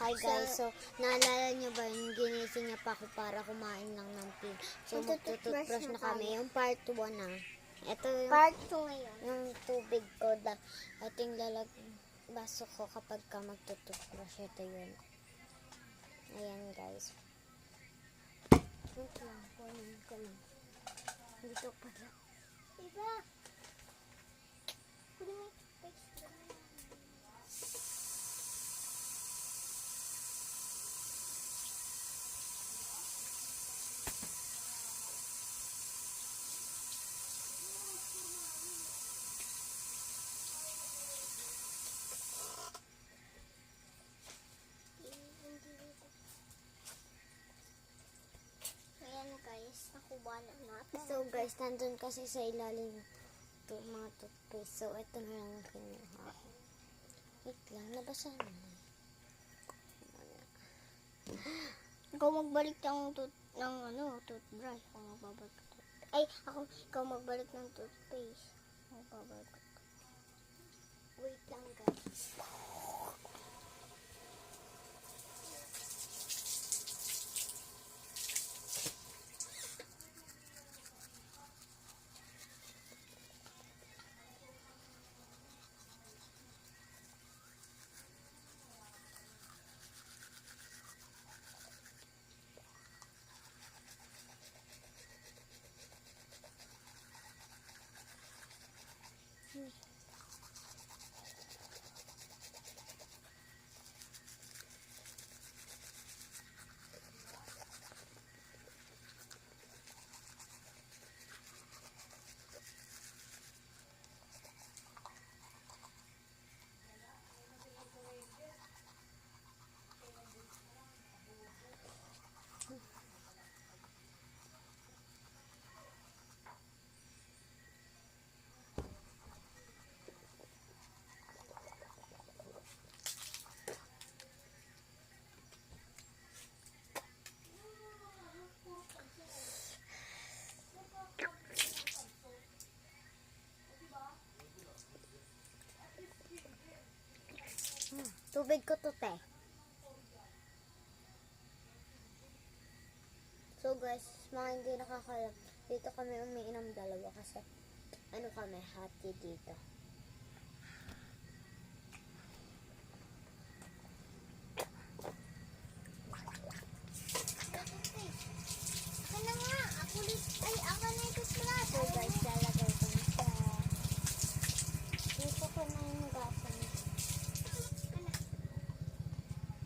Okay guys, so naalala niyo ba yung ginising niya pa ako para kumain lang ng tea. So magtututbrush na kami. Yung part 1 na. Ito yung Part 2 ngayon. yung tubig ko. Ito yung baso ko kapag ka magtututbrush. Ito yun. Ayan guys. Wait lang, kunin ko lang. Dito pala. Diba? Kunin mo yung toothpaste. Ayan guys, nakuha na natin. So guys, nandun kasi sa ilalim ito mga toothpaste. So ito na lang ang kinuha ko. Wait lang, nabasa na. Ikaw magbalik ng toothbrush. Ako magbabalik ng toothpaste. Ay, ikaw magbalik ng toothpaste. Ako magbabalik. Wait lang guys. Tubig ko to, te. So guys, mga hindi nakakalam, dito kami umiinom dalawa kasi ano kami, hati dito.